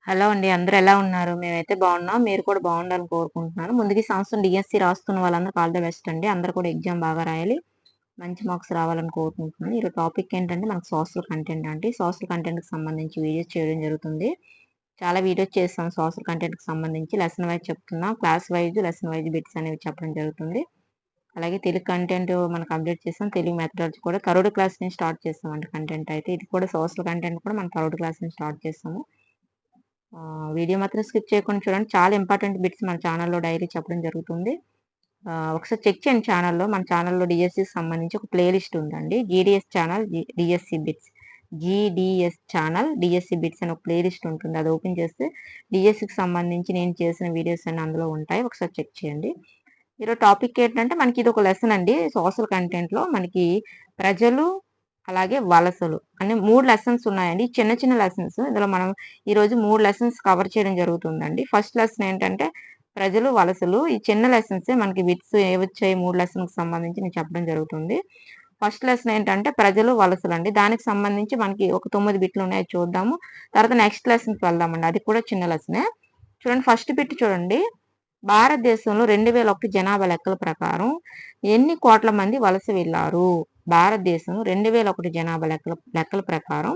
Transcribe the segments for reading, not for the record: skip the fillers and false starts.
Hello అండి. అందరూ ఎలా ఉన్నారు? మేమైతే బాగున్నాం. మీరు కూడా బాగుండాలని కోరుకుంటున్నాను. ముందుగా ఈ సంవత్సరం డీఎస్సీ రాస్తున్న వాళ్ళందరికి ఆల్ ద బెస్ట్ అండి. అందరూ కూడా ఎగ్జామ్ బాగా రాయాలి. మంచి మార్క్స్ రావాలని కోరుకుంటున్నాను. ఈరోజు టాపిక్ ఏంటంటే మనకు సోషల్ కంటెంట్ అండి. సోషల్ కంటెంట్‌కి సంబంధించి వీడియోస్ చేయడం జరుగుతుంది. చాలా వీడియోస్ చేసాం సోషల్ కంటెంట్‌కి సంబంధించి. లెసన్ వైస్ చెప్తున్నాం. Class wise, lesson wise bits అనేవి చెప్పడం జరుగుతుంది. అలాగే తెలుగు కంటెంట్ మనం కంప్లీట్ చేసాం. తెలుగు మెథడాలజీ కూడా థర్డ్ క్లాస్ నుంచి స్టార్ట్ చేసామండి కంటెంట్ అయితే. ఇది కూడా సోషల్ కంటెంట్ కూడా మనం థర్డ్ క్లాస్ నుంచి స్టార్ట్ చేసాము. వీడియో మాత్రం స్కిప్ చేయకుండా చూడండి. చాలా ఇంపార్టెంట్ బిట్స్ మన ఛానల్‌లో డైలీ చెప్పడం జరుగుతుంది. ఒకసారి చెక్ చేయండి ఛానల్‌లో. మన ఛానల్‌లో డీఎస్సీకి సంబంధించి ఒక ప్లే లిస్ట్ ఉందండి. GDS channel DSC bits. GDS channel DSC bits అని ఒక ప్లే లిస్ట్ ఉంటుంది. అది ఓపెన్ చేస్తే డీఎస్సీకి సంబంధించి నేను చేసిన వీడియోస్ అన్నీ అందులో ఉంటాయి. ఒకసారి చెక్ చేయండి. ఈరోజు టాపిక్ ఏంటంటే మనకి ఇది ఒక లెసన్ అండి. సోషల్ కంటెంట్‌లో మనకి ప్రజలు అలాగే వలసలు అని 3 లెసన్స్ ఉన్నాయండి. చిన్న చిన్న లెసన్స్. ఇందులో మనం ఈరోజు 3 లెసన్స్ కవర్ చేయడం జరుగుతుందండి. ఫస్ట్ లెసన్ ఏంటంటే ప్రజలు, వలసలు. ఈ చిన్న లెసన్సే మనకి బిట్స్ ఏవొచ్చాయి 3 లెసన్‌కి సంబంధించి నేను చెప్పడం జరుగుతుంది. ఫస్ట్ లెసన్ ఏంటంటే ప్రజలు, వలసలండి. దానికి సంబంధించి మనకి ఒక 9 బిట్లు ఉన్నాయి. అది చూద్దాము. తర్వాత నెక్స్ట్ లెసన్‌కి వెళ్దామండి. అది కూడా చిన్న లెసనే. చూడండి ఫస్ట్ బిట్ చూడండి. భారతదేశంలో 2001 జనాభా లెక్కల ప్రకారం ఎన్ని కోట్ల మంది వలస వెళ్లారు? భారతదేశంలో 2001 జనాభా లెక్కల ప్రకారం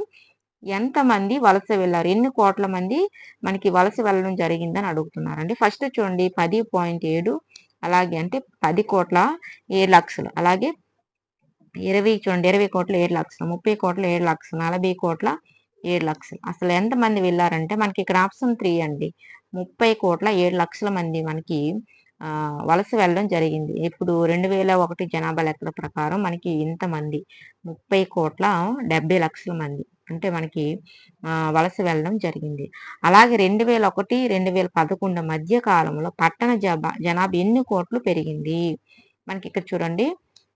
ఎంతమంది వలస వెళ్లారు? ఎన్ని కోట్ల మంది మనకి వలస వెళ్ళడం జరిగిందని అడుగుతున్నారండి. ఫస్ట్ చూడండి 10.7 అలాగే అంటే 10,07,00,000 అలాగే 20 చూడండి 20,07,00,000 30,07,00,000 40,07,00,000 అసలు ఎంతమంది వెళ్ళారంటే మనకి ఇక్కడ ఆప్షన్ 3 అండి. 30,07,00,000 మంది మనకి వలస వెళ్ళడం జరిగింది. ఇప్పుడు 2001 జనాభా లెక్కల ప్రకారం మనకి ఇంతమంది 30,70,00,000 మంది అంటే మనకి వలస వెళ్ళడం జరిగింది. అలాగే 2001, 2011 మధ్య కాలంలో పట్టణ జనాభా ఎన్ని కోట్లు పెరిగింది? మనకి ఇక్కడ చూడండి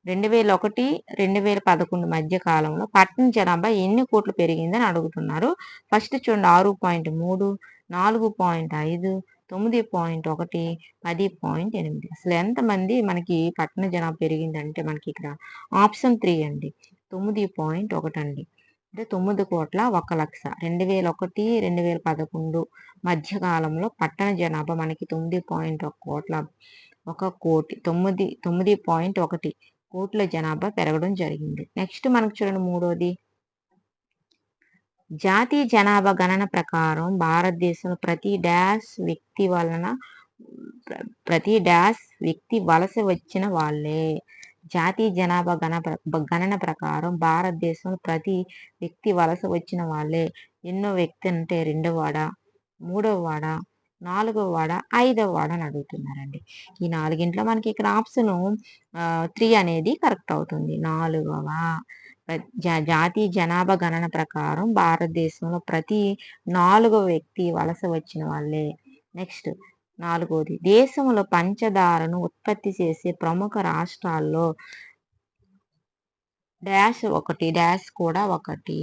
2001, 2011 మధ్య కాలంలో పట్టణ జనాభా ఎన్ని కోట్లు పెరిగిందని అడుగుతున్నారు. ఫస్ట్ చూడండి 6.3, 4.5, 9.1, 10.8 అసలు ఎంతమంది మనకి పట్టణ జనాభా పెరిగిందంటే మనకి ఇక్కడ ఆప్షన్ 3 అండి. 9.1 అండి. అంటే 9,01,00,000 2001, 2011 మధ్య కాలంలో పట్టణ జనాభా మనకి 9.1 కోట్ల 9.1 కోట్ల జనాభా పెరగడం జరిగింది. నెక్స్ట్ మనకు చూడండి మూడోది జాతీయ జనాభా గణన ప్రకారం భారతదేశంలో ప్రతి డాష్ వ్యక్తి వలస వచ్చిన వాళ్ళే. జాతీయ జనాభా గణన ప్రకారం భారతదేశంలో ప్రతి వ్యక్తి వలస వచ్చిన వాళ్ళే. ఎన్నో వ్యక్తి అంటే 2వ వాడ, 3వ వాడ, 4వ వాడ, 5వ వాడ అని అడుగుతున్నారండి. ఈ 4గింట్లో మనకి ఇక్కడ ఆప్షన్ 3 అనేది కరెక్ట్ అవుతుంది. 4వ జాతీయ జనాభా గణన ప్రకారం భారతదేశంలో ప్రతి 4వ వ్యక్తి వలస వచ్చిన వాళ్ళే. నెక్స్ట్ 4వది దేశంలో పంచదారను ఉత్పత్తి చేసే ప్రముఖ రాష్ట్రాల్లో డాష్ కూడా ఒకటి.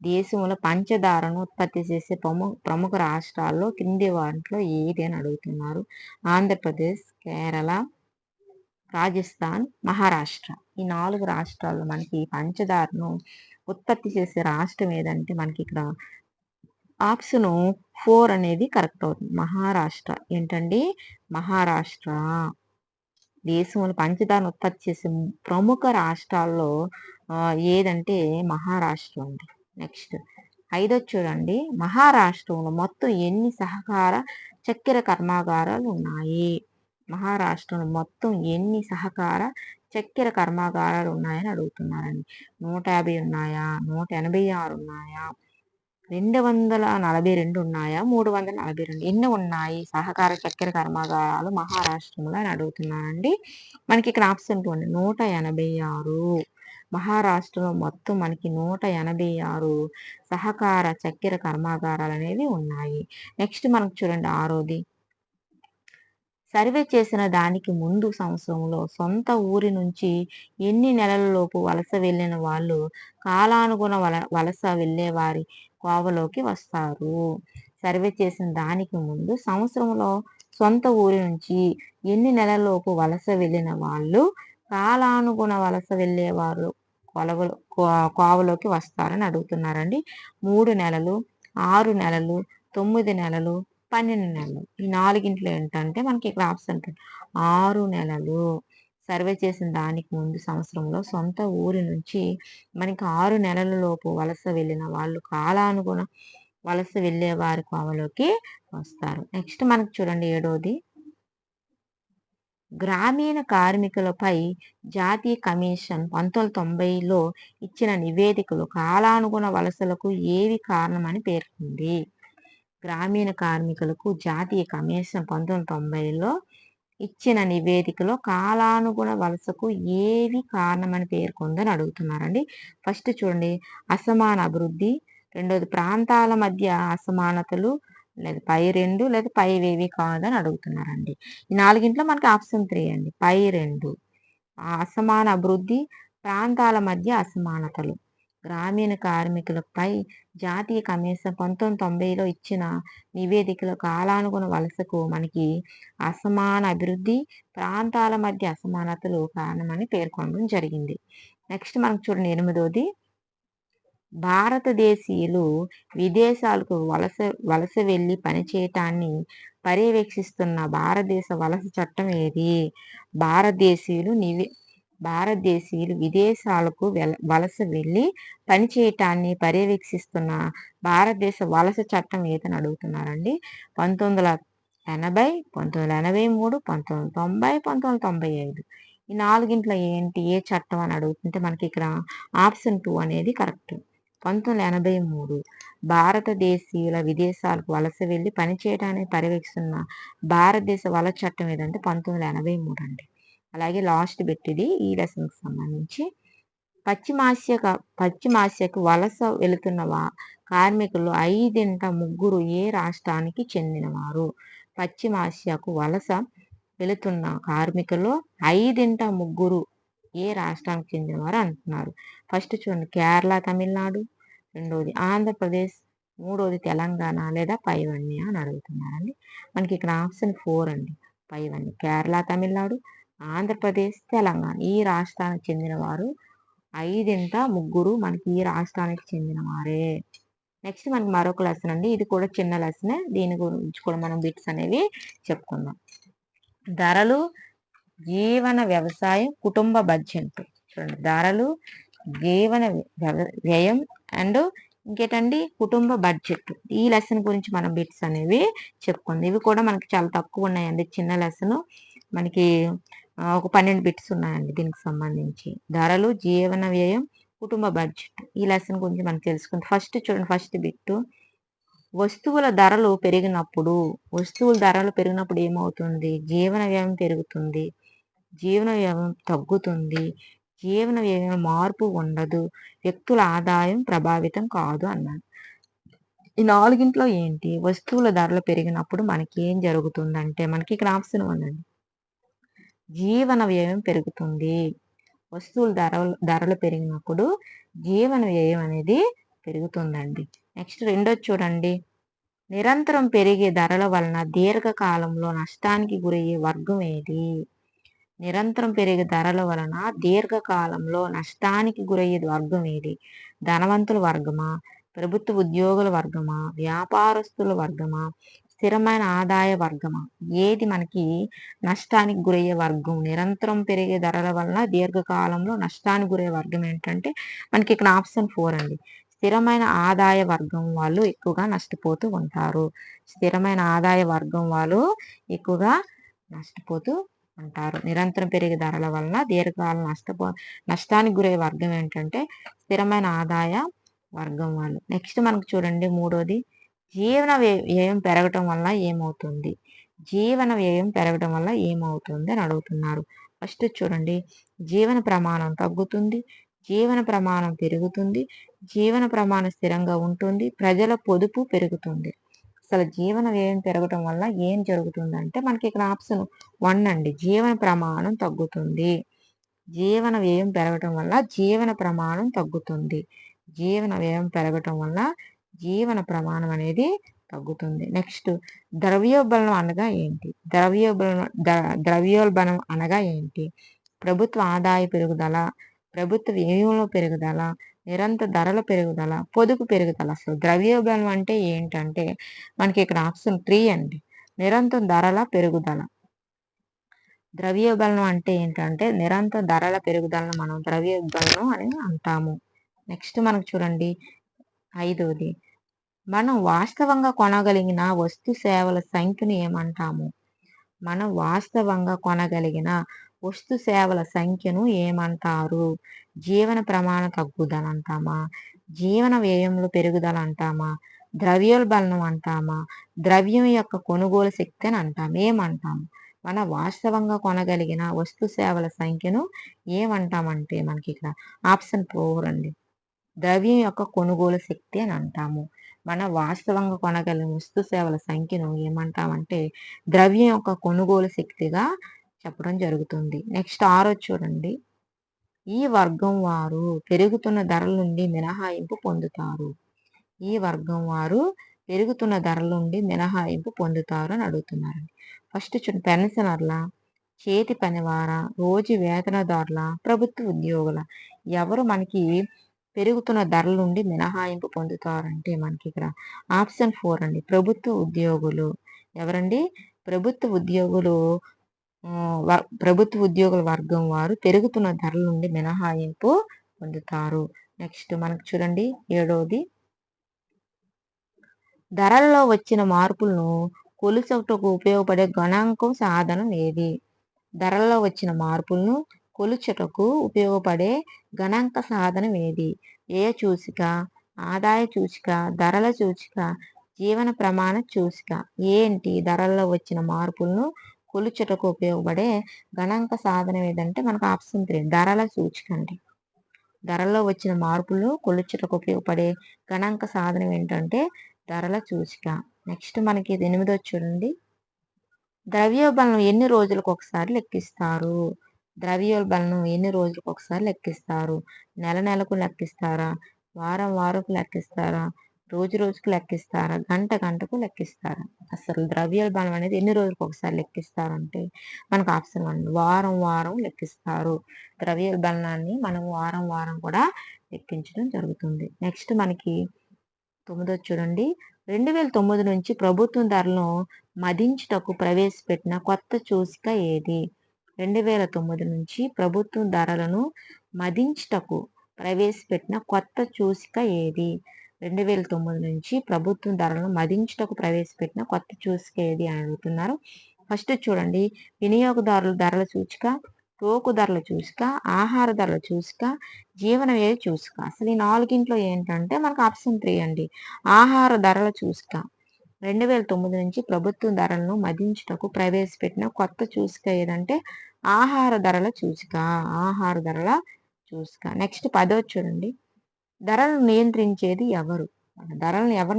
దేశంలో పంచదారను ఉత్పత్తి చేసే ప్రముఖ రాష్ట్రాల్లో కింది వాటిలో ఏది అని అడుగుతున్నారు. ఆంధ్రప్రదేశ్, కేరళ, రాజస్థాన్, మహారాష్ట్ర. ఈ 4 రాష్ట్రాల్లో మనకి పంచదారను ఉత్పత్తి చేసే రాష్ట్రం ఏదంటే మనకి ఇక్కడ ఆప్షన్ 4 అనేది కరెక్ట్ అవుతుంది. మహారాష్ట్ర. ఏంటండి? మహారాష్ట్ర. దేశంలో పంచదారను ఉత్పత్తి చేసే ప్రముఖ రాష్ట్రాల్లో ఏదంటే మహారాష్ట్ర ఉంది. నెక్స్ట్ 5వది చూడండి. మహారాష్ట్రంలో మొత్తం ఎన్ని సహకార చక్కెర కర్మాగారాలు ఉన్నాయి? మహారాష్ట్రంలో మొత్తం ఎన్ని సహకార చక్కెర కర్మాగారాలు ఉన్నాయని అడుగుతున్నారండి. 150 ఉన్నాయా? 186 ఉన్నాయా? 242 ఉన్నాయా? 342 ఎన్ని ఉన్నాయి సహకార చక్కెర కర్మాగారాలు మహారాష్ట్రంలో అని అడుగుతున్నానండి. మనకి ఇక్కడ ఆప్షన్ 2 అండి. 186 మహారాష్ట్రలో మొత్తం మనకి 186 సహకార చక్కెర కర్మాగారాలు అనేవి ఉన్నాయి. నెక్స్ట్ మనకు చూడండి 6వది సర్వే చేసిన దానికి ముందు సంవత్సరంలో సొంత ఊరి నుంచి ఎన్ని నెలలలోపు వలస వెళ్ళిన వాళ్ళు కాలానుగుణ వలస వెళ్ళేవారి కోవలోకి వస్తారు. సర్వే చేసిన దానికి ముందు సంవత్సరంలో సొంత ఊరి నుంచి ఎన్ని నెలలలోపు వలస వెళ్ళిన వాళ్ళు కాలానుగుణ వలస వెళ్ళేవారు కోవలోకి వస్తారని అడుగుతున్నారండి. 3 నెలలు, 6 నెలలు, 9 నెలలు, 12 నెలలు. ఈ నాలుగింట్లో ఏంటంటే మనకి ఇక్కడ ఆప్షన్ 6 నెలలు. సర్వే చేసిన దానికి ముందు సంవత్సరంలో సొంత ఊరి నుంచి మనకి 6 నెలల లోపు వలస వెళ్ళిన వాళ్ళు కాలానుగుణ వలస వెళ్ళే వారి కోవలోకి వస్తారు. నెక్స్ట్ మనకి చూడండి 7వది, గ్రామీణ కార్మికులపై జాతీయ కమిషన్ 1990లో ఇచ్చిన నివేదికలు కాలానుగుణ వలసలకు ఏవి కారణమని పేర్కొంది. గ్రామీణ కార్మికులకు జాతీయ కమిషన్ 1990లో ఇచ్చిన నివేదికలో కాలానుగుణ వలసకు ఏవి కారణమని పేర్కొందని అడుగుతున్నారండి. ఫస్ట్ చూడండి, అసమాన అభివృద్ధి. రెండోది, ప్రాంతాల మధ్య అసమానతలు. లేదా పై 2 లేదా పైవేవి కాదని అడుగుతున్నారండి. ఈ నాలుగింట్లో మనకి ఆప్షన్ 3 అండి, పై 2. అసమాన అభివృద్ధి, ప్రాంతాల మధ్య అసమానతలు. గ్రామీణ కార్మికులపై జాతీయ కమిషన్ 1990లో ఇచ్చిన నివేదికలో కాలానుగుణ వలసకు మనకి అసమాన అభివృద్ధి, ప్రాంతాల మధ్య అసమానతలు కారణమని పేర్కొనడం జరిగింది. నెక్స్ట్ మనకు చూడండి 8వది, భారతదేశీయులు విదేశాలకు వలస వెళ్లి పనిచేయటాన్ని పర్యవేక్షిస్తున్న భారతదేశ వలస చట్టం ఏది? భారతదేశీయులు విదేశాలకు వలస వెళ్లి పనిచేయటాన్ని పర్యవేక్షిస్తున్న భారతదేశ వలస చట్టం ఏదని అడుగుతున్నారండి. 1980, 1983, 1990, 1995. ఈ నాలుగింట్లో ఏంటి, ఏ చట్టం అని అడుగుతుంటే మనకి ఇక్కడ ఆప్షన్ 2 అనేది కరెక్ట్. 1983 భారతదేశీయుల విదేశాలకు వలస వెళ్లి పనిచేయడానికి పర్యవేక్షిస్తున్న భారతదేశ వలస చట్టం ఏదంటే 1983 అండి. అలాగే లాస్ట్ పెట్టిది ఈ లెసన్కి సంబంధించి, పశ్చిమాసియాకు వలస వెళుతున్న కార్మికులు 5 ముగ్గురు ఏ రాష్ట్రానికి చెందినవారు? పశ్చిమాసియాకు వలస వెళుతున్న కార్మికులు 5 ముగ్గురు ఏ రాష్ట్రానికి చెందినవారు అంటున్నారు. ఫస్ట్ చూడండి, కేరళ, తమిళనాడు. రెండోది ఆంధ్రప్రదేశ్. మూడోది తెలంగాణ లేదా పైవన్నీ అని అడుగుతున్నారండి. మనకి ఇక్కడ ఆప్షన్ 4 అండి, పైవన్నీ. కేరళ, తమిళనాడు, ఆంధ్రప్రదేశ్, తెలంగాణ ఈ రాష్ట్రానికి చెందిన వారు 5 ముగ్గురు మనకి ఈ రాష్ట్రానికి చెందిన వారే. నెక్స్ట్ మనకి మరొక లెసన్ అండి, ఇది కూడా చిన్న లెసనే. దీని గురించి కూడా మనం బిట్స్ అనేవి చెప్పుకుందాం. ధరలు, జీవన వ్యవసాయం, కుటుంబ బడ్జెట్. చూడండి, ధరలు, జీవన వ్యయం అండ్ ఇంకేటండి కుటుంబ బడ్జెట్. ఈ లెసన్ గురించి మనం బిట్స్ అనేవి చెప్పుకుందాం. ఇవి కూడా మనకి చాలా తక్కువ ఉన్నాయండి, చిన్న లెసన్. మనకి ఒక 12 బిట్స్ ఉన్నాయండి దీనికి సంబంధించి. ధరలు, జీవన వ్యయం, కుటుంబ బడ్జెట్ ఈ లెసన్ గురించి మనం తెలుసుకుందాం. ఫస్ట్ చూడండి, ఫస్ట్ బిట్, వస్తువుల ధరలు పెరిగినప్పుడు ఏమవుతుంది? జీవన వ్యయం పెరుగుతుంది, జీవన వ్యయం తగ్గుతుంది, జీవన వ్యయం మార్పు ఉండదు, వ్యక్తుల ఆదాయం ప్రభావితం కాదు అన్నాడు. ఈ నాలుగింట్లో ఏంటి? వస్తువుల ధరలు పెరిగినప్పుడు మనకి ఏం జరుగుతుందంటే మనకి ఇక్కడ ఆప్షన్ 1 అండి, జీవన వ్యయం పెరుగుతుంది. వస్తువుల ధరలు పెరిగినప్పుడు జీవన వ్యయం అనేది పెరుగుతుందండి. నెక్స్ట్ రెండోది చూడండి, నిరంతరం పెరిగే ధరల వలన దీర్ఘకాలంలో నష్టానికి గురయ్యే వర్గం ఏది? నిరంతరం పెరిగే ధరల వలన దీర్ఘకాలంలో నష్టానికి గురయ్యే వర్గం ఏది? ధనవంతుల వర్గమా, ప్రభుత్వ ఉద్యోగుల వర్గమా, వ్యాపారస్తుల వర్గమా, స్థిరమైన ఆదాయ వర్గమా? ఏది మనకి నష్టానికి గురయ్యే వర్గం? నిరంతరం పెరిగే ధరల వలన దీర్ఘకాలంలో నష్టానికి గురయ్యే వర్గం ఏంటంటే మనకి ఇక్కడ ఆప్షన్ 4 అండి, స్థిరమైన ఆదాయ వర్గం వాళ్ళు ఎక్కువగా నష్టపోతూ ఉంటారు. స్థిరమైన ఆదాయ వర్గం వాళ్ళు ఎక్కువగా నష్టపోతూ ఉంటారు. నిరంతరం పెరిగే ధరల వలన దీర్ఘకాలం నష్టానికి గురయ్యే వర్గం ఏంటంటే స్థిరమైన ఆదాయ వర్గం వాళ్ళు. నెక్స్ట్ మనకు చూడండి 3వది, జీవన వ్యయం పెరగటం వల్ల ఏమవుతుంది? జీవన వ్యయం పెరగటం వల్ల ఏమవుతుంది అని అడుగుతున్నారు. ఫస్ట్ చూడండి, జీవన ప్రమాణం తగ్గుతుంది, జీవన ప్రమాణం పెరుగుతుంది, జీవన ప్రమాణం స్థిరంగా ఉంటుంది, ప్రజల పొదుపు పెరుగుతుంది. అసలు జీవన వ్యయం పెరగటం వల్ల ఏం జరుగుతుందంటే మనకి ఇక్కడ ఆప్షన్ 1 అండి, జీవన ప్రమాణం తగ్గుతుంది. జీవన వ్యయం పెరగటం వల్ల జీవన ప్రమాణం తగ్గుతుంది. జీవన వ్యయం పెరగటం వల్ల జీవన ప్రమాణం అనేది తగ్గుతుంది. నెక్స్ట్, ద్రవ్యోల్బణం అనగా ఏంటి? ద్రవ్యోల్బణం అనగా ఏంటి? ప్రభుత్వ ఆదాయ పెరుగుదల, ప్రభుత్వ వ్యయంలో పెరుగుదల, నిరంతర ధరల పెరుగుదల, పొదుపు పెరుగుదల. అసలు ద్రవ్యోల్బణం అంటే ఏంటంటే మనకి ఇక్కడ ఆప్షన్ 3 అండి. నిరంతర ధరల పెరుగుదల. ద్రవ్యోల్బణం అంటే ఏంటంటే నిరంతర ధరల పెరుగుదలను మనం ద్రవ్యోల్బణం అని అంటాము. నెక్స్ట్ మనకు చూడండి 5వది. మనం వాస్తవంగా కొనగలిగిన వస్తు సేవల సంఖ్యను ఏమంటాము? మనం వాస్తవంగా కొనగలిగిన వస్తు సేవల సంఖ్యను ఏమంటారు? జీవన ప్రమాణ తగ్గుదల అంటామా? జీవన వ్యయంలో పెరుగుదల అంటామా? ద్రవ్యోల్బణం అంటామా? ద్రవ్యం యొక్క కొనుగోలు శక్తి అని అంటాం. ఏమంటాము? మన వాస్తవంగా కొనగలిగిన వస్తు సేవల సంఖ్యను ఏమంటామంటే మనకి ఇక్కడ ఆప్షన్ 4 అండి. ద్రవ్యం యొక్క కొనుగోలు శక్తి అని అంటాము. మన వాస్తవంగా కొనగలిగిన వస్తు సేవల సంఖ్యను ఏమంటామంటే ద్రవ్యం యొక్క కొనుగోలు శక్తిగా చెప్పడం జరుగుతుంది. నెక్స్ట్ 6 చూడండి. ఈ వర్గం వారు పెరుగుతున్న ధరల నుండి మినహాయింపు పొందుతారు. ఈ వర్గం వారు పెరుగుతున్న ధరల నుండి మినహాయింపు పొందుతారు అని అడుగుతున్నారు. ఫస్ట్ చూడండి, పెన్షనర్ల, చేతి పనివార, రోజు వేతనదారుల, ప్రభుత్వ ఉద్యోగుల. ఎవరు మనకి పెరుగుతున్న ధరల నుండి మినహాయింపు పొందుతారంటే మనకి ఇక్కడ ఆప్షన్ 4 అండి. ప్రభుత్వ ఉద్యోగులు. ఎవరండి? ప్రభుత్వ ఉద్యోగులు. ప్రభుత్వ ఉద్యోగుల వర్గం వారు పెరుగుతున్న ధరల నుండి మినహాయింపు పొందుతారు. నెక్స్ట్ మనకు చూడండి 7వది. ధరలలో వచ్చిన మార్పులను కొలుచుటకు ఉపయోగపడే గణాంకం సాధనం ఏది? ధరలలో వచ్చిన మార్పులను కొలుచుటకు ఉపయోగపడే గణాంక సాధనం ఏది? ఏ సూచిక, ఆదాయ సూచిక, ధరల సూచిక, జీవన ప్రమాణ సూచిక. ఏంటి ధరల్లో వచ్చిన మార్పులను కొలుచుటకు ఉపయోగపడే గణాంక సాధనం ఏదంటే మనకు ఆప్షన్ 3 ధరల సూచిక అండి. ధరల్లో వచ్చిన మార్పులు కొలుచుటకు ఉపయోగపడే గణాంక సాధనం ఏంటంటే ధరల సూచిక. నెక్స్ట్ మనకి 8వది చూడండి. ద్రవ్యోల్బణం ఎన్ని రోజులకు ఒకసారి లెక్కిస్తారు? ద్రవ్యోల్బణం ఎన్ని రోజులకు ఒకసారి లెక్కిస్తారు? నెల నెలకు లెక్కిస్తారా? వారం వారంకు లెక్కిస్తారా? రోజు రోజుకు లెక్కిస్తారా? గంట గంటకు లెక్కిస్తారా? అసలు ద్రవ్యోల్బణం అనేది ఎన్ని రోజులకు ఒకసారి లెక్కిస్తారంటే మనకు ఆప్షన్ 1 వారం వారం లెక్కిస్తారు. ద్రవ్యోల్బణాన్ని మనం వారం వారం కూడా లెక్కించడం జరుగుతుంది. నెక్స్ట్ మనకి 9వది చూడండి. 2009 నుంచి ప్రభుత్వం ధరలను మదించుటకు ప్రవేశపెట్టిన కొత్త సూచిక ఏది? 2009 నుంచి ప్రభుత్వం ధరలను మదించుటకు ప్రవేశపెట్టిన కొత్త సూచిక ఏది? 2009 నుంచి ప్రభుత్వం ధరలను మదించుటకు ప్రవేశపెట్టిన కొత్త సూచిక ఏది అని అడుగుతున్నారు. ఫస్ట్ చూడండి, వినియోగదారుల ధరల సూచిక, టోకు ధరల సూచిక, ఆహార ధరల సూచిక, జీవన వ్యయ సూచిక. అసలు ఈ 4గింట్లో ఏంటంటే మనకు ఆప్షన్ 3 అండి ఆహార ధరల సూచిక. 2009 నుంచి ప్రభుత్వం ధరలను మదించుటకు ప్రవేశపెట్టిన కొత్త సూచిక ఏదంటే ఆహార ధరల సూచిక. ఆహార ధరల సూచిక. నెక్స్ట్ 10వది చూడండి. ధరలను నియంత్రించేది ఎవరు? ధరలను ఎవరు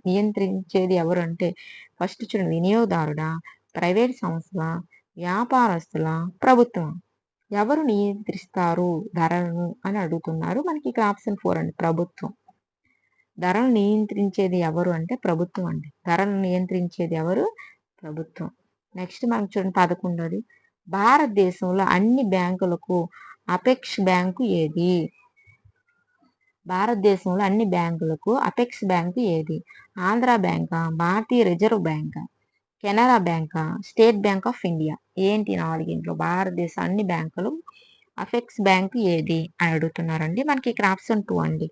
నియంత్రించేది ఎవరు అంటే ఫస్ట్ చూడండి, వినియోగదారుడా, ప్రైవేట్ సంస్థల, వ్యాపారస్తుల, ప్రభుత్వం. ఎవరు నియంత్రిస్తారు ధరలను అని అడుగుతున్నారు. మనకి ఇక్కడ ఆప్షన్ 4 అండి ప్రభుత్వం. ధరలను నియంత్రించేది ఎవరు అంటే ప్రభుత్వం అండి. ధరలను నియంత్రించేది ఎవరు? ప్రభుత్వం. నెక్స్ట్ మనకు చూడండి 11వది. భారతదేశంలో అన్ని బ్యాంకులకు అపెక్స్ బ్యాంకు ఏది? భారతదేశంలో అన్ని బ్యాంకులకు అపెక్స్ బ్యాంకు ఏది? ఆంధ్ర బ్యాంకా, భారతీయ రిజర్వ్ బ్యాంకా, కెనరా బ్యాంకా, స్టేట్ బ్యాంక్ ఆఫ్ ఇండియా. ఏంటి 4గింట్లో భారతదేశ అన్ని బ్యాంకులు అపెక్స్ బ్యాంకు ఏది అని అడుగుతున్నారండి. మనకి ఇక్కడ ఆప్షన్ 2 అండి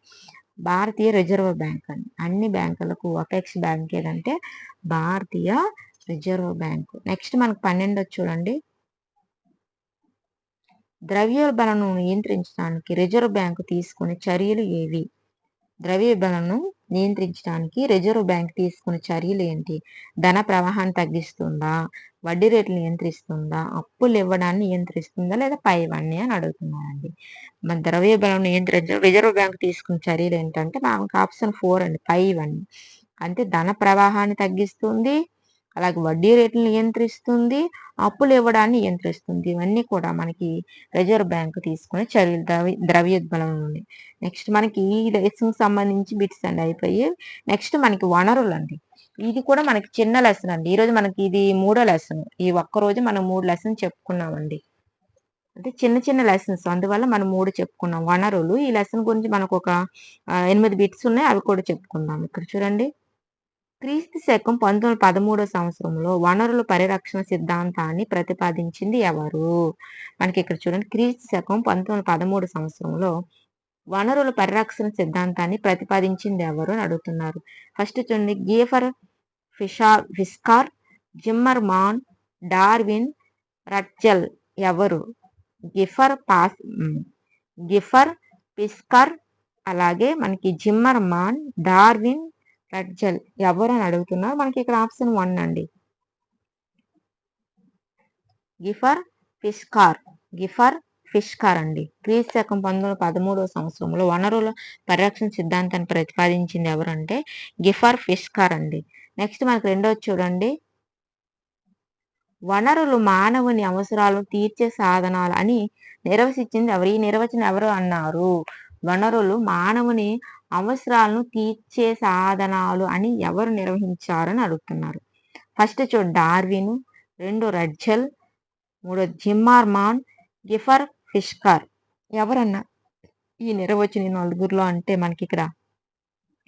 భారతీయ రిజర్వ్ బ్యాంక్ అండి. అన్ని బ్యాంకులకు అపెక్స్ బ్యాంక్ ఏదంటే భారతీయ రిజర్వ్ బ్యాంకు. నెక్స్ట్ మనకు 12వది చూడండి. ద్రవ్యోల్బణను నియంత్రించడానికి రిజర్వ్ బ్యాంకు తీసుకునే చర్యలు ఏవి? ద్రవ్యోల్బణను నియంత్రించడానికి రిజర్వ్ బ్యాంక్ తీసుకునే చర్యలు ఏంటి? ధన ప్రవాహాన్ని తగ్గిస్తుందా? వడ్డీ రేట్లు నియంత్రిస్తుందా? అప్పులు ఇవ్వడాన్ని నియంత్రిస్తుందా? లేదా పైవన్నీ అని అడుగుతున్నారండి. మన ద్రవ్యోల్బణం నియంత్రించడం రిజర్వ్ బ్యాంక్ తీసుకునే చర్యలు ఏంటంటే మనకు ఆప్షన్ 4 అండి పైవన్నీ. అంటే ధన ప్రవాహాన్ని తగ్గిస్తుంది, అలాగే వడ్డీ రేట్లు నియంత్రిస్తుంది, అప్పులు ఇవ్వడాన్ని నియంత్రిస్తుంది. ఇవన్నీ కూడా మనకి రిజర్వ్ బ్యాంక్ తీసుకునే చర్యలు ద్రవ్యోల్బణం నుండి. నెక్స్ట్ మనకి ఈ లెసన్కి సంబంధించి బిట్స్ అండి అయిపోయి. నెక్స్ట్ మనకి వనరులు అండి. ఇది కూడా మనకి చిన్న లెసన్ అండి. ఈరోజు మనకి ఇది 3వ లెసన్. ఈ ఒక్కరోజు మనం 3 లెసన్ చెప్పుకున్నామండి. అంటే చిన్న చిన్న లెసన్స్. అందువల్ల మనం 3 చెప్పుకున్నాం. వనరులు ఈ లెసన్ గురించి మనకొక 8 బిట్స్ ఉన్నాయి. అవి కూడా చెప్పుకుందాం. ఇక్కడ చూడండి. క్రీస్తు శకం 1913 సంవత్సరంలో వనరుల పరిరక్షణ సిద్ధాంతాన్ని ప్రతిపాదించింది ఎవరు? మనకి ఇక్కడ చూడండి. క్రీస్తు శకం 1913 సంవత్సరంలో వనరుల పరిరక్షణ సిద్ధాంతాన్ని ప్రతిపాదించింది ఎవరు అని అడుగుతున్నారు. ఫస్ట్ చూడండి. గీఫర్ ఫిస్కార్, జిమ్మర్మాన్, డార్విన్, రట్జెల్ ఎవరు? గిఫర్ పిస్కర్, అలాగే మనకి జిమ్మర్మాన్, డార్విన్, రట్జెల్ ఎవరు అని అడుగుతున్నారు. మనకి ఇక్కడ ఆప్షన్ 1 అండి. గిఫర్ ఫిస్కార్ అండి. క్రీస్తు శకం 1913 సంవత్సరంలో వనరుల పరిరక్షణ సిద్ధాంతాన్ని ప్రతిపాదించింది ఎవరంటే గిఫర్ ఫిస్కార్ అండి. నెక్స్ట్ మనకి రెండోది చూడండి. వనరులు మానవుని అవసరాలను తీర్చే సాధనాలు అని నిర్వచించింది ఎవరు? ఈ నిర్వచనం ఎవరు అన్నారు? వనరులు మానవుని అవసరాలను తీర్చే సాధనాలు అని ఎవరు నిర్వహించారని అడుగుతున్నారు. ఫస్ట్ చూడు డార్విన్, 2 రట్జెల్, 3 జిమ్మార్మాన్, గిఫర్ ఫిస్కార్ ఎవరన్నా ఈ నిర్వచనం నలుగురిలో అంటే మనకి ఇక్కడ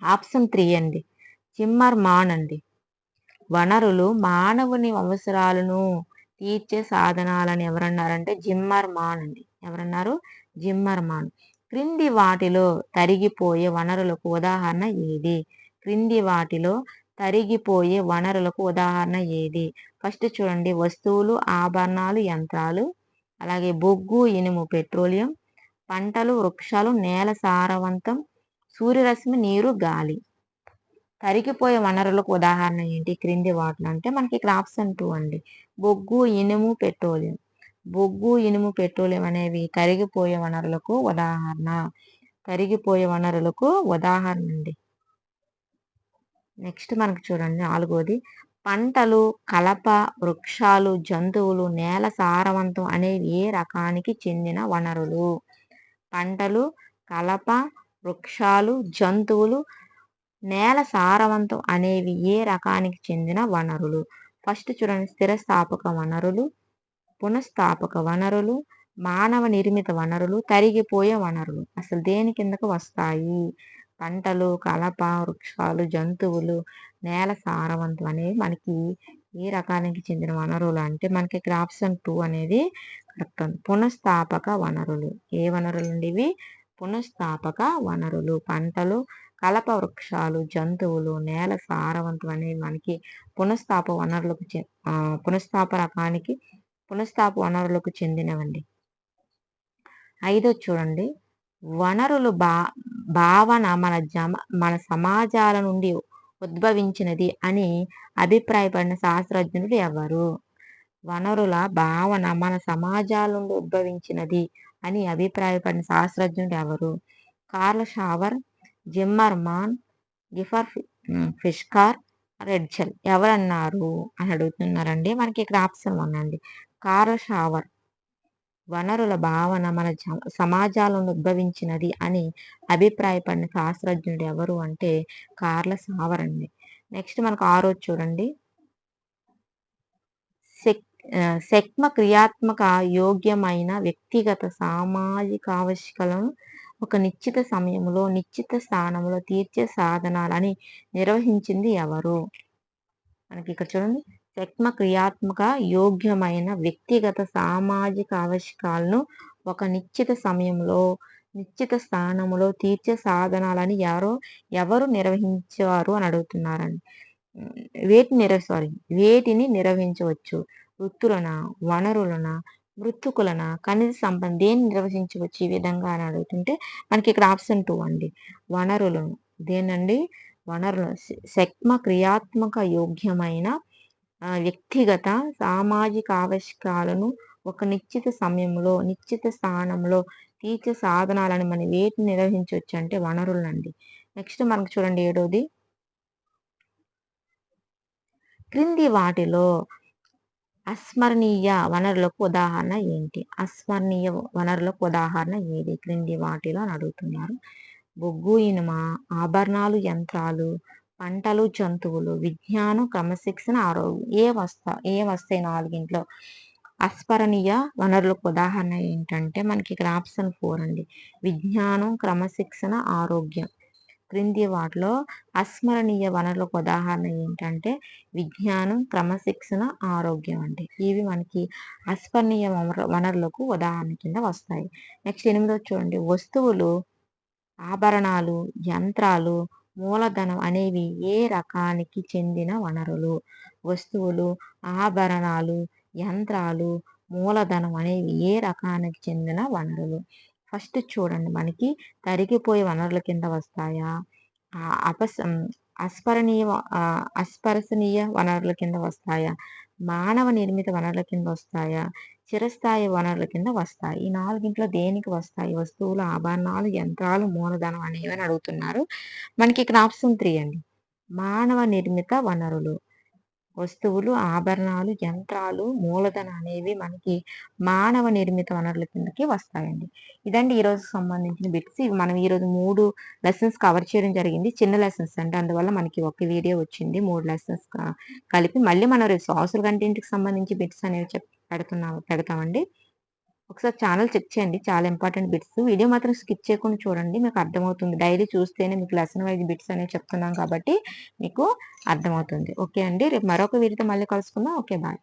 ఆప్షన్ 3 అండి. జిమ్మర్మాన్ అండి. వనరులు మానవుని అవసరాలను తీర్చే సాధనాలని ఎవరన్నారంటే జిమ్మర్మాన్ అండి. ఎవరన్నారు? జిమ్మర్మాన్. క్రింది వాటిలో తరిగిపోయే వనరులకు ఉదాహరణ ఏది? క్రింది వాటిలో తరిగిపోయే వనరులకు ఉదాహరణ ఏది? ఫస్ట్ చూడండి. వస్తువులు, ఆభరణాలు, యంత్రాలు, అలాగే బొగ్గు, ఇనుము, పెట్రోలియం, పంటలు, వృక్షాలు, నేల సారవంతం, సూర్యరశ్మి, నీరు, గాలి. తరిగిపోయే వనరులకు ఉదాహరణ ఏంటి క్రింది వాటిలో అంటే మనకి ఇక్కడ ఆప్షన్ 2 అండి. బొగ్గు, ఇనుము, పెట్రోలియం. బొగ్గు, ఇనుము, పెట్రోలియం అనేవి తరిగిపోయే వనరులకు ఉదాహరణ. తరిగిపోయే వనరులకు ఉదాహరణ అండి. నెక్స్ట్ మనకు చూడండి 4వది. పంటలు, కలప, వృక్షాలు, జంతువులు, నేల సారవంతం అనేవి ఏ రకానికి చెందిన వనరులు? పంటలు, కలప, వృక్షాలు, జంతువులు, నేల సారవంతం అనేవి ఏ రకానికి చెందిన వనరులు? ఫస్ట్ చూడండి. స్థిరస్థాపక వనరులు, పునఃస్థాపక వనరులు, మానవ నిర్మిత వనరులు, తరిగిపోయే వనరులు. అసలు దేని కిందకు వస్తాయి? పంటలు, కలప, వృక్షాలు, జంతువులు, నేల సారవంతం అనేవి మనకి ఏ రకానికి చెందిన వనరులు అంటే మనకి ఇక్కడ ఆప్షన్ 2 అనేది కరెక్ట్ ఉంది. పునఃస్థాపక వనరులు. ఏ వనరులు అండి ఇవి? పునఃస్థాపక వనరులు. పంటలు, కలప, వృక్షాలు, జంతువులు, నేల సారవంతం అనేవి మనకి పునఃస్థాప వనరులకు చెందినవండి. 5 చూడండి. వనరులు భావన మన సమాజాల నుండి ఉద్భవించినది అని అభిప్రాయపడిన శాస్త్రజ్ఞుడు ఎవరు? వనరుల భావన మన సమాజాల నుండి ఉద్భవించినది అని అభిప్రాయపడిన శాస్త్రజ్ఞుడు ఎవరు? కార్ల్ షావర్, జిమ్మర్మాన్, గిఫర్ ఫిస్కార్, రట్జెల్ ఎవరన్నారు అని అడుగుతున్నారండి. మనకి ఇక్కడ ఆప్షన్ 1 అండి. కార్ల్ షావర్. వనరుల భావన మన సమాజాలను ఉద్భవించినది అని అభిప్రాయపడిన శాస్త్రజ్ఞుడు ఎవరు అంటే కార్ల్ షావర్ అండి. నెక్స్ట్ మనకు 6 చూడండి. సెక్మ క్రియాత్మక యోగ్యమైన వ్యక్తిగత సామాజిక ఆవశ్యకలను ఒక నిశ్చిత సమయంలో నిశ్చిత స్థానంలో తీర్చే సాధనాలని నిర్వహించింది ఎవరు? మనకి ఇక్కడ చూడండి. సెక్మ క్రియాత్మక యోగ్యమైన వ్యక్తిగత సామాజిక ఆవశ్యకాలను ఒక నిశ్చిత సమయంలో నిశ్చిత స్థానంలో తీర్చే సాధనాలని ఎవరు నిర్వహించారు అని అడుగుతున్నారండి. వేటిని నిర్వహించవచ్చు? వృత్తులన, వనరులన, మృతుకులన, ఖనిజ సంపద దేన్ని నిర్వహించవచ్చు ఈ విధంగా అని అడుగుతుంటే మనకి ఇక్కడ ఆప్షన్ 2 అండి. వనరులను. దేనండి? వనరులు. సెక్మ క్రియాత్మక యోగ్యమైన వ్యక్తిగత సామాజిక ఆవశ్యకాలను ఒక నిశ్చిత సమయంలో నిశ్చిత స్థానంలో తీర్చే సాధనాలను మనం వేటిని నిర్వహించవచ్చు అంటే వనరులండి. నెక్స్ట్ మనకు చూడండి 7వది. క్రింది వాటిలో అస్మరణీయ వనరులకు ఉదాహరణ ఏంటి? అస్మరణీయ వనరులకు ఉదాహరణ ఏది క్రింది వాటిలో అని అడుగుతున్నారు. బొగ్గు, ఇనుమ, ఆభరణాలు, యంత్రాలు, పంటలు, జంతువులు, విజ్ఞానం, క్రమశిక్షణ, ఆరోగ్యం. ఏ వస్తాయి 4గింట్లో? అస్మరణీయ వనరులకు ఉదాహరణ ఏంటంటే మనకి ఇక్కడ ఆప్షన్ 4 అండి. విజ్ఞానం, క్రమశిక్షణ, ఆరోగ్యం. క్రింది వాటిలో అస్మరణీయ వనరులకు ఉదాహరణ ఏంటంటే విజ్ఞానం, క్రమశిక్షణ, ఆరోగ్యం అండి. ఇవి మనకి అస్మరణీయ వనరులకు ఉదాహరణ కింద వస్తాయి. నెక్స్ట్ 8వ చూడండి. వస్తువులు, ఆభరణాలు, యంత్రాలు, మూలధనం అనేవి ఏ రకానికి చెందిన వనరులు? వస్తువులు, ఆభరణాలు, యంత్రాలు, మూలధనం అనేవి ఏ రకానికి చెందిన వనరులు? ఫస్ట్ చూడండి మనకి తరిగిపోయే వనరుల కింద వస్తాయా? ఆహ్, అపస్ హ్మ్. అస్మరణీయ అస్పర్శనీయ వనరుల కింద వస్తాయా? మానవ నిర్మిత వనరుల కింద వస్తాయా? చిరస్థాయి వనరుల కింద వస్తాయి. ఈ 4 దేనికి వస్తాయి? వస్తువులు, ఆభరణాలు, యంత్రాలు, మూలధనం అనేవి అని అడుగుతున్నారు. మనకి ఇక్కడ ఆప్షన్ 3 అండి. మానవ నిర్మిత వనరులు. వస్తువులు, ఆభరణాలు, యంత్రాలు, మూలధనం అనేవి మనకి మానవ నిర్మిత వనరుల కిందకి వస్తాయండి. ఇదండి ఈరోజుకి సంబంధించిన బిట్స్. ఇవి మనం ఈరోజు 3 లెసన్స్ కవర్ చేయడం జరిగింది. చిన్న లెసన్స్ అండి. అందువల్ల మనకి ఒక వీడియో వచ్చింది. 3 లెసన్స్ కలిపి మళ్ళీ మనం రేపు సోషల్ కంటెంట్‌కి సంబంధించి బిట్స్ అనేవి పెడతామండి. ఒకసారి ఛానెల్ చెక్ చేయండి. చాలా ఇంపార్టెంట్ బిట్స్. వీడియో మాత్రం స్కిప్ చేయకుండా చూడండి. మీకు అర్థమవుతుంది. డైలీ చూస్తేనే మీకు లెసన్ వైస్ బిట్స్ అనేవి చెప్తున్నాం కాబట్టి మీకు అర్థమవుతుంది. ఓకే అండి. రేపు మరొక వీడియోతో మళ్ళీ కలుసుకుందాం. ఓకే. బాయ్.